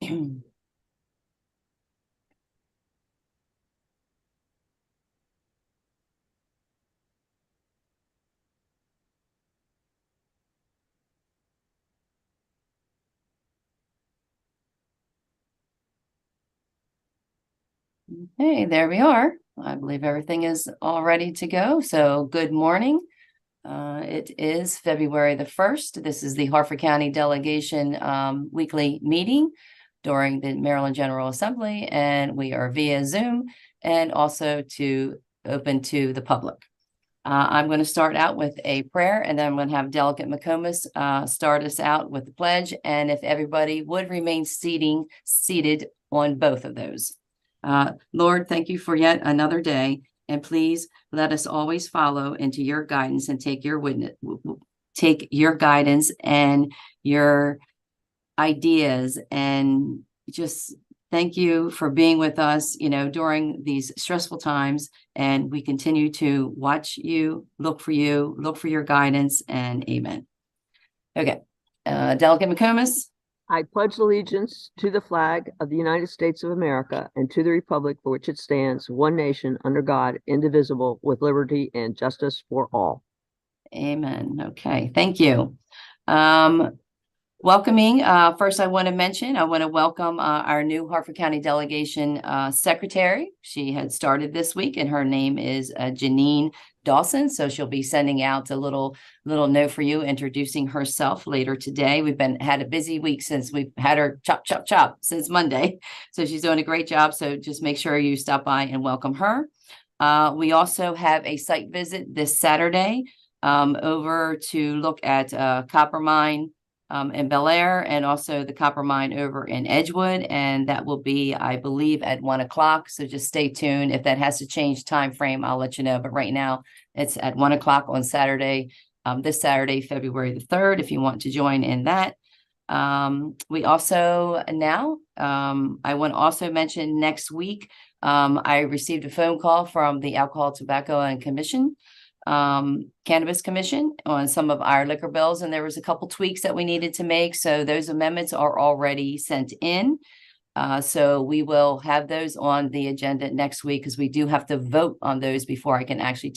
Hey, there we are. I believe everything is all ready to go. So good morning. It is February the 1st. This is the Harford County Delegation weekly meeting during the Maryland General Assembly, and we are via Zoom and also open to the public. I'm going to start out with a prayer, and then I'm going to have Delegate McComas start us out with the pledge. And if everybody would remain seated on both of those. Lord, thank you for yet another day, and please let us always follow into your guidance and take your guidance and your ideas, and just thank you for being with us, during these stressful times. And we continue to watch you, look for your guidance, and amen. Okay. Delegate McComas. I pledge allegiance to the flag of the United States of America and to the republic for which it stands, one nation, under God, indivisible, with liberty and justice for all. Amen. Okay, thank you. Welcoming, first I want to welcome our new Harford County Delegation Secretary. She had started this week, and her name is Janine Dawson. So she'll be sending out a little note for you, introducing herself later today. We've had a busy week since we've had her chop since Monday. So she's doing a great job. So just make sure you stop by and welcome her. We also have a site visit this Saturday over to look at copper mine in Bel Air, and also the copper mine over in Edgewood, and that will be, I believe, at 1 o'clock. So just stay tuned. If that has to change time frame, I'll let you know. But right now, it's at 1 o'clock on Saturday, this Saturday, February the 3rd. If you want to join in that, we also I want to also mention next week. I received a phone call from the Alcohol, Tobacco, and Cannabis Commission on some of our liquor bills, and there was a couple tweaks that we needed to make. So those amendments are already sent in. So we will have those on the agenda next week, because we do have to vote on those before I can actually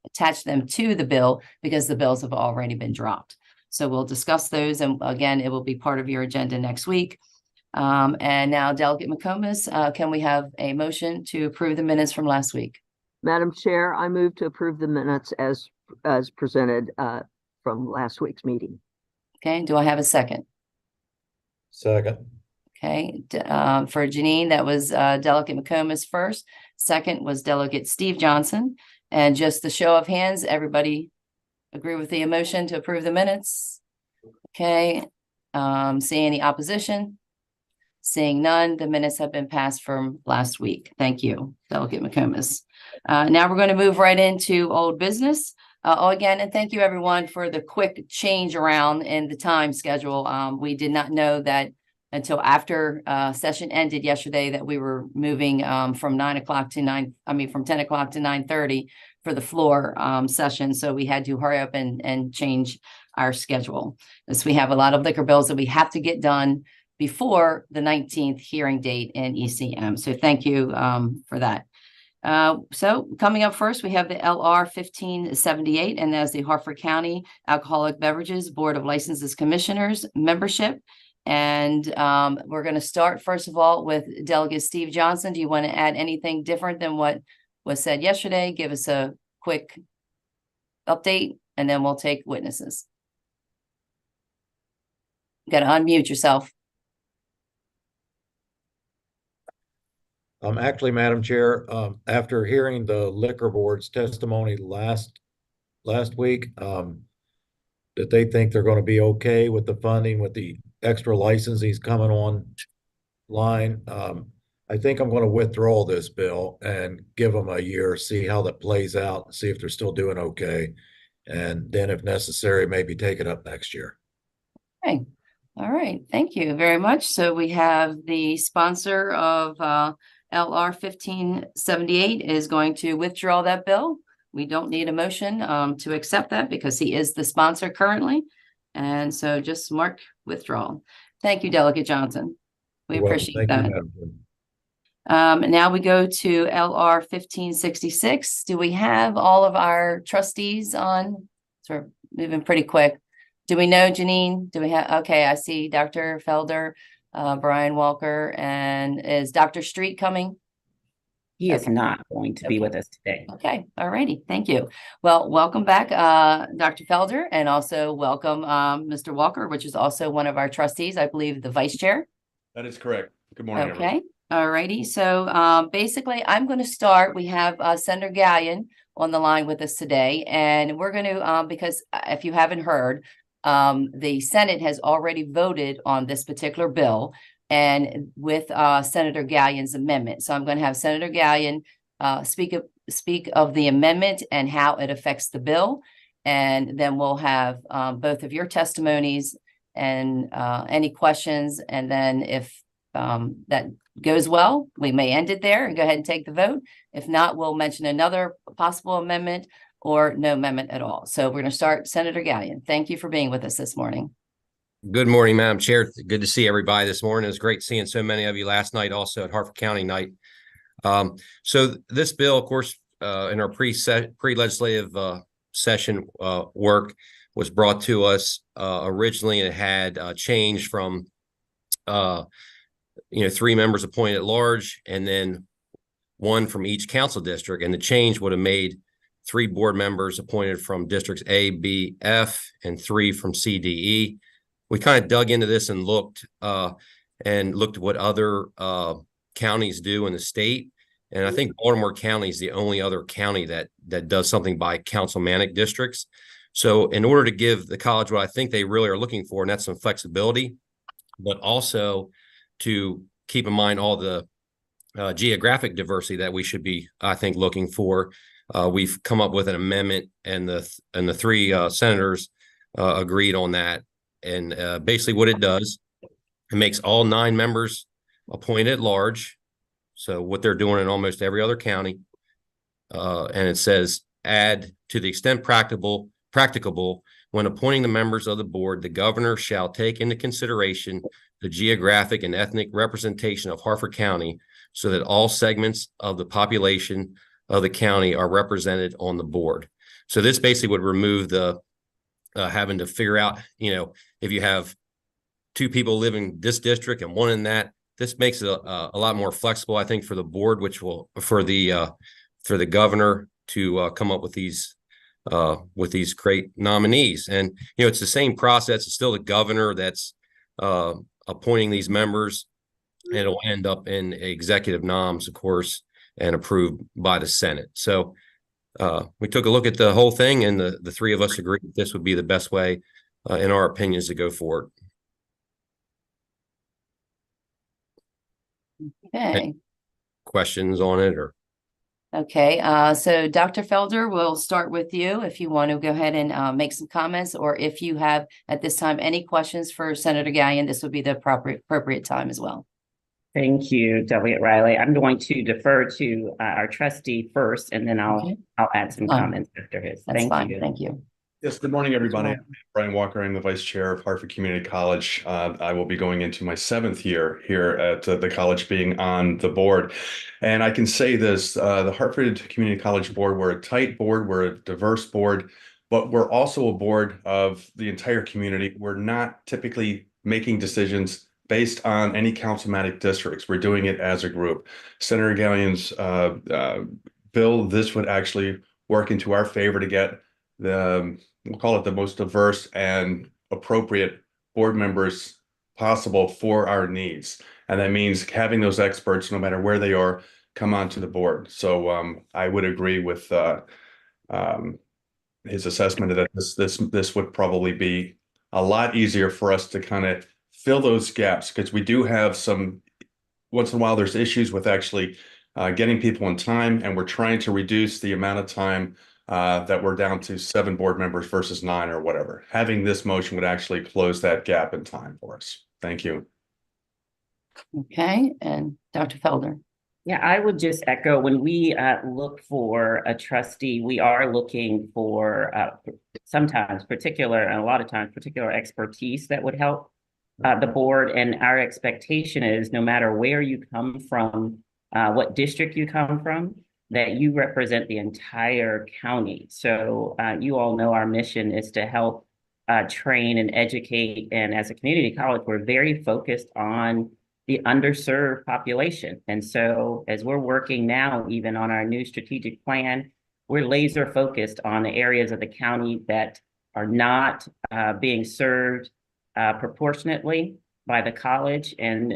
attach them to the bill, because the bills have already been dropped. So we'll discuss those, and again, it will be part of your agenda next week. And now, Delegate McComas, can we have a motion to approve the minutes from last week? Madam Chair, I move to approve the minutes as presented from last week's meeting. Okay, do I have a second? Second. Okay, for Janine, that was Delegate McComas first. Second was Delegate Steve Johnson. And just the show of hands, everybody agree with the motion to approve the minutes? Okay, see any opposition? Seeing none, the minutes have been passed from last week. Thank you, Delegate McComas. Now we're going to move right into old business. Again, and thank you everyone for the quick change around in the time schedule. We did not know that until after session ended yesterday that we were moving from 10 o'clock to 9:30 for the floor session. So we had to hurry up and change our schedule, as we have a lot of liquor bills that we have to get done before the 19th hearing date in ECM. So thank you for that. So coming up first, we have the LR 1578, and that's the Harford County Alcoholic Beverages Board of Licenses Commissioners membership. And we're going to start, first of all, with Delegate Steve Johnson. Do you want to add anything different than what was said yesterday? Give us a quick update, and then we'll take witnesses. You got to unmute yourself. Actually, Madam Chair, after hearing the liquor board's testimony last week, that they think they're going to be okay with the funding, with the extra licensees coming online. I think I'm going to withdraw this bill and give them a year, see how that plays out, see if they're still doing okay. And then if necessary, maybe take it up next year. Okay. All right. Thank you very much. So we have the sponsor of LR 1578 is going to withdraw that bill. We don't need a motion to accept that, because he is the sponsor currently. And so just mark withdrawal. Thank you, Delegate Johnson. We You're welcome. appreciate Thank you, that. Madam Chair. Now we go to LR 1566. Do we have all of our trustees on? So we're moving pretty quick. Do we know, Janine? Do we have, okay, I see Dr. Felder, Brian Walker, and is Dr. Street coming? He is Okay. not going to be with us today. Okay, all righty, thank you. Well, welcome back, Dr. Felder, and also welcome Mr. Walker, which is also one of our trustees, I believe the vice chair. That is correct. Good morning, everyone. Okay, all righty. So basically, I'm going to start. We have Senator Gallion on the line with us today, and we're going to, because if you haven't heard, the Senate has already voted on this particular bill, and with Senator Gallion's amendment. So I'm going to have Senator Gallion speak of the amendment and how it affects the bill, and then we'll have both of your testimonies and any questions, and then if that goes well, we may end it there and go ahead and take the vote. If not, we'll mention another possible amendment or no amendment at all. So we're going to start. Senator Gallion, thank you for being with us this morning. Good morning, Madam Chair. Good to see everybody this morning. It was great seeing so many of you last night, also at Harford County night. So this bill, of course, in our pre-legislative session work was brought to us originally, and it had changed from 3 members appointed at large and then 1 from each council district, and the change would have made 3 board members appointed from districts A, B, F, and 3 from C, D, E. We kind of dug into this and looked at what other counties do in the state. And I think Baltimore County is the only other county that does something by councilmanic districts. So in order to give the college what I think they really are looking for, and that's some flexibility, but also to keep in mind all the geographic diversity that we should be, I think, looking for, we've come up with an amendment, and the 3 senators agreed on that. And basically what it does, it makes all 9 members appointed at large. So what they're doing in almost every other county. And it says, add, to the extent practicable, when appointing the members of the board, the governor shall take into consideration the geographic and ethnic representation of Harford County so that all segments of the population of the county are represented on the board. So this basically would remove the having to figure out, if you have 2 people living in this district and 1 in that. This makes it a lot more flexible, I think, for the board, which will for the governor to come up with these great nominees. And it's the same process. It's still the governor that's appointing these members, and it'll end up in executive noms, of course, and approved by the Senate. So we took a look at the whole thing, and the 3 of us agreed that this would be the best way, in our opinions, to go forward. Okay. Any questions on it? Or Okay, so Dr. Felder, we'll start with you if you want to go ahead and make some comments, or if you have at this time any questions for Senator Gallion, this would be the appropriate time as well. Thank you, Delegate Riley. I'm going to defer to our trustee first, and then I'll add some comments after his. That's fine. Thank you. Yes, good morning, everybody. I'm Brian Walker. I'm the vice chair of Harford Community College. I will be going into my 7th year here at the college, being on the board. And I can say this, the Harford Community College board, we're a tight board, we're a diverse board, but we're also a board of the entire community. We're not typically making decisions based on any councilmanic districts. We're doing it as a group. Senator Gallion's bill, this would actually work into our favor to get we'll call it the most diverse and appropriate board members possible for our needs. And that means having those experts, no matter where they are, come onto the board. So I would agree with his assessment that this would probably be a lot easier for us to kind of fill those gaps, because we do have some, once in a while, there's issues with actually getting people in time, and we're trying to reduce the amount of time that we're down to 7 board members versus 9 or whatever. Having this motion would actually close that gap in time for us. Thank you. Okay, and Dr. Felder. Yeah, I would just echo, when we look for a trustee, we are looking for sometimes particular, and a lot of times particular expertise that would help the board, and our expectation is no matter where you come from, what district you come from, that you represent the entire county. So you all know our mission is to help train and educate. And as a community college, we're very focused on the underserved population. And so as we're working now, even on our new strategic plan, we're laser focused on the areas of the county that are not being served proportionately by the college, and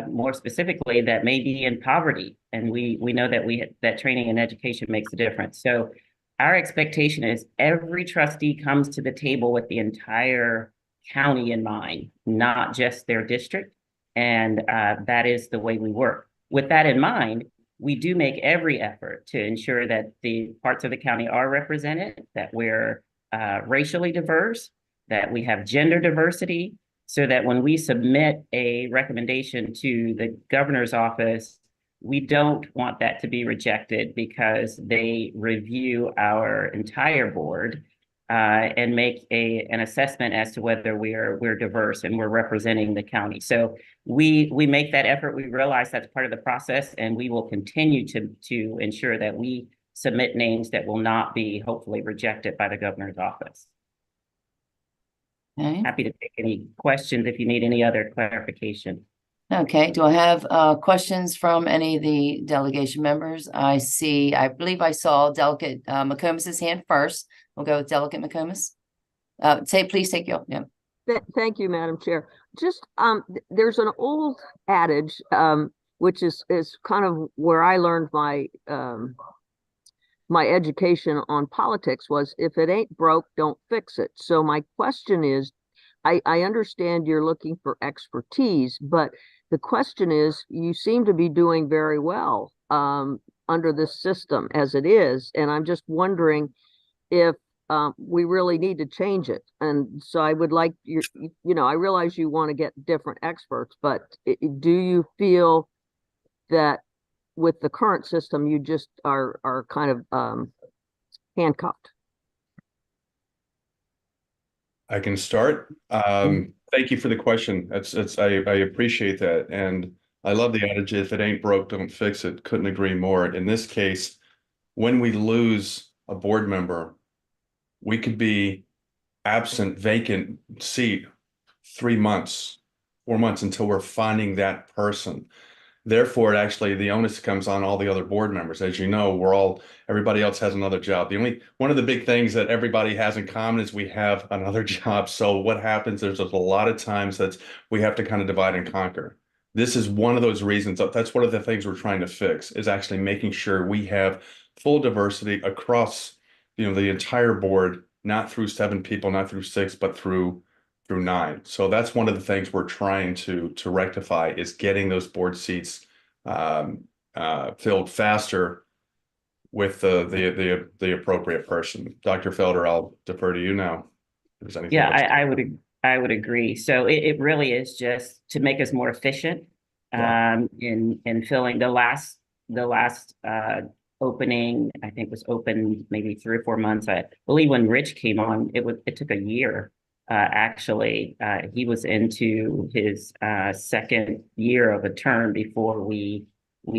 more specifically that may be in poverty. And we know that that training and education makes a difference. So our expectation is every trustee comes to the table with the entire county in mind, not just their district. And that is the way we work. With that in mind, we do make every effort to ensure that the parts of the county are represented, that we're racially diverse, that we have gender diversity, so that when we submit a recommendation to the governor's office, we don't want that to be rejected because they review our entire board and make an assessment as to whether we're diverse and we're representing the county. So we make that effort. We realize that's part of the process, and we will continue to ensure that we submit names that will not be hopefully rejected by the governor's office. Okay. Happy to take any questions if you need any other clarification. Okay, do I have questions from any of the delegation members? I believe I saw Delegate McCombs's hand first. We'll go with Delegate McCombs. Please take your, yeah. Thank you, Madam Chair. Just there's an old adage, which is kind of where I learned my my education on politics was, if it ain't broke, don't fix it. So my question is, I understand you're looking for expertise, but the question is, you seem to be doing very well under this system as it is. And I'm just wondering if we really need to change it. And so I would like I realize you want to get different experts, but do you feel that with the current system, you just are kind of handcuffed? I can start. Thank you for the question. I appreciate that. And I love the adage, if it ain't broke, don't fix it. Couldn't agree more. In this case, when we lose a board member, we could be absent, vacant seat 3 months, 4 months until we're finding that person. Therefore, actually, the onus comes on all the other board members. As you know, everybody else has another job. One of the big things that everybody has in common is we have another job. So what happens, there's a lot of times that we have to kind of divide and conquer. This is one of those reasons. That's one of the things we're trying to fix, is actually making sure we have full diversity across, the entire board, not through 7 people, not through 6, but through 9. So that's one of the things we're trying to rectify, is getting those board seats filled faster with the appropriate person. Dr. Felder, I'll defer to you now. If there's anything else. I would agree. So it really is just to make us more efficient in filling the last opening. I think was open maybe 3 or 4 months. I believe when Rich came on, it took a year. Actually, he was into his second year of a term before we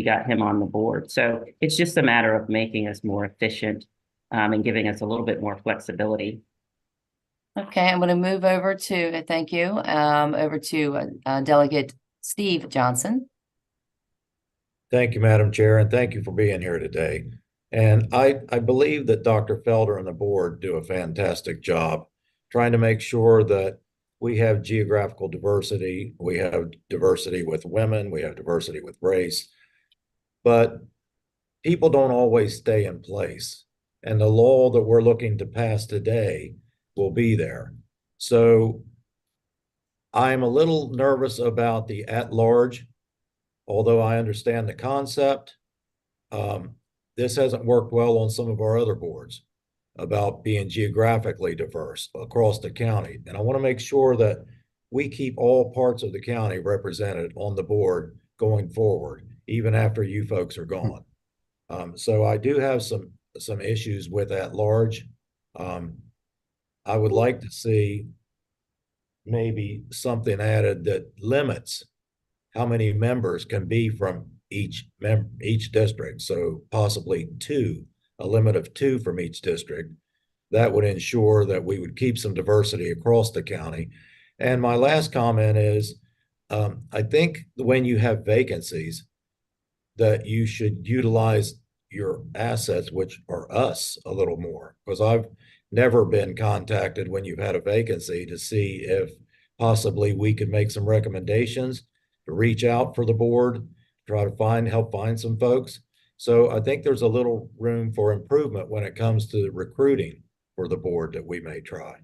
got him on the board. So it's just a matter of making us more efficient and giving us a little bit more flexibility. Okay, I'm going to move over to, thank you, over to Delegate Steve Johnson. Thank you, Madam Chair, and thank you for being here today. And I believe that Dr. Felder and the board do a fantastic job trying to make sure that we have geographical diversity, we have diversity with women, we have diversity with race, but people don't always stay in place. And the law that we're looking to pass today will be there. So I'm a little nervous about the at-large, although I understand the concept. This hasn't worked well on some of our other boards about being geographically diverse across the county. And I want to make sure that we keep all parts of the county represented on the board going forward, even after you folks are gone. So I do have some issues with at large. I would like to see maybe something added that limits how many members can be from each district. So possibly two, a limit of two from each district. That would ensure that we would keep some diversity across the county. And my last comment is, I think when you have vacancies, that you should utilize your assets, which are us, a little more. Because I've never been contacted when you've had a vacancy to see if possibly we could make some recommendations, to reach out for the board, try to help find some folks. So I think there's a little room for improvement when it comes to recruiting for the board that we may try.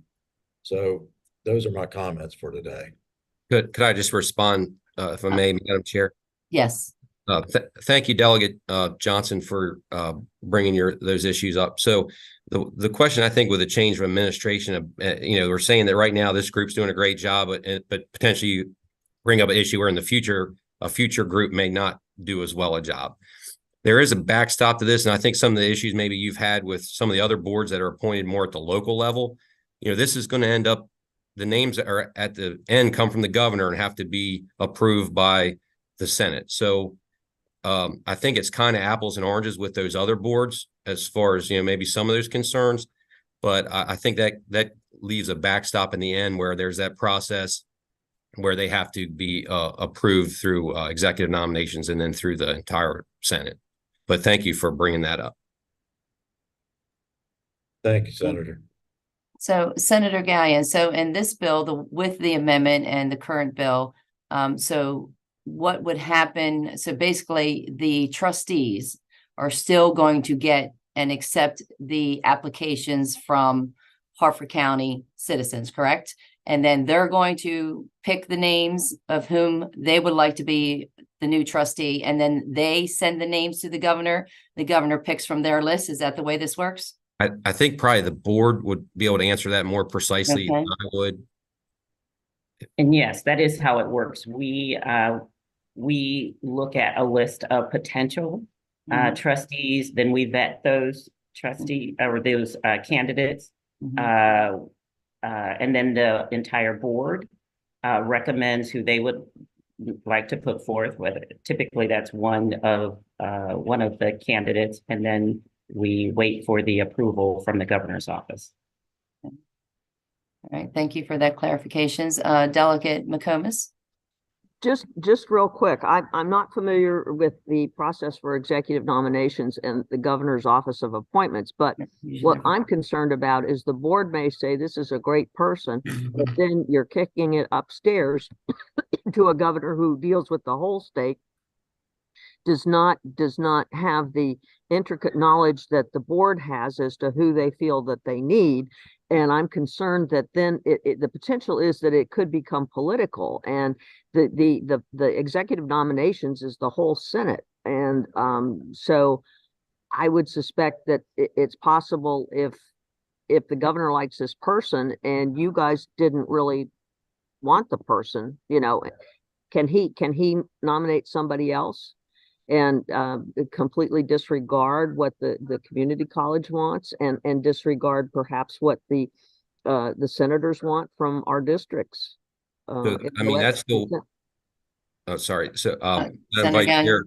So those are my comments for today. Good. Could I just respond, if I may, Madam Chair? Yes. Thank you, Delegate Johnson, for bringing those issues up. So the question, I think, with the change of administration, we're saying that right now this group's doing a great job, but potentially you bring up an issue where in the future a future group may not do as well a job. There is a backstop to this, and I think some of the issues maybe you've had with some of the other boards that are appointed more at the local level, this is going to end up, the names that are at the end come from the governor and have to be approved by the Senate. So I think it's kind of apples and oranges with those other boards as far as, maybe some of those concerns, but I think that leaves a backstop in the end where there's that process where they have to be approved through executive nominations and then through the entire Senate. But thank you for bringing that up. Thank you, Senator. So Senator Gallion, so in this bill, with the amendment and the current bill, so what would happen? So basically the trustees are still going to get and accept the applications from Harford County citizens, correct? And then they're going to pick the names of whom they would like to be the new trustee. And then they send the names to the governor. The governor picks from their list. Is that the way this works? I think probably the board would be able to answer that more precisely than I would. And yes, that is how it works. We look at a list of potential trustees, then we vet those candidates. And then the entire board recommends who they would like to put forth, whether typically that's one of the candidates, and then we wait for the approval from the governor's office. All right, thank you for that clarifications. Delegate McComas. Just real quick, I'm not familiar with the process for executive nominations and the governor's office of appointments, but what I'm concerned about is the board may say this is a great person, but then you're kicking it upstairs to a governor who deals with the whole state, does not have the intricate knowledge that the board has as to who they feel that they need. And I'm concerned that then the potential is that it could become political, and the executive nominations is the whole Senate. And so I would suspect that it's possible if the governor likes this person and you guys didn't really want the person, can he nominate somebody else and completely disregard what the community college wants and disregard perhaps what the senators want from our districts? So, I mean, that's the, oh, sorry. So, Senator Gallion.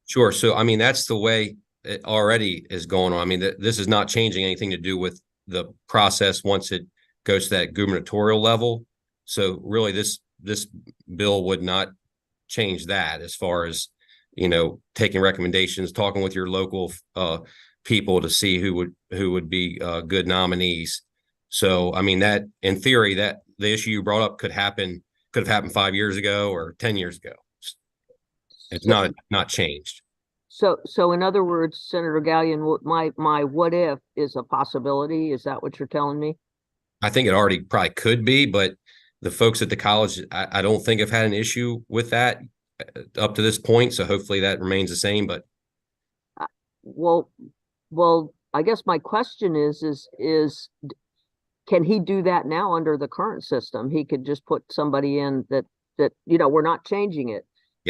Sure. So, I mean, that's the way it already is going on. I mean, this is not changing anything to do with the process once it goes to that gubernatorial level. So really this bill would not change that as far as, taking recommendations, talking with your local people to see who would be good nominees. So, I mean, that in theory, that the issue you brought up could have happened 5 years ago or 10 years ago. It's not changed. So in other words, Senator Gallion, my what if is a possibility. Is that what you're telling me? I think it already probably could be, but the folks at the college, I don't think have had an issue with that up to this point. So hopefully that remains the same. But well, I guess my question is can he do that now under the current system? He could just put somebody in that we're not changing it.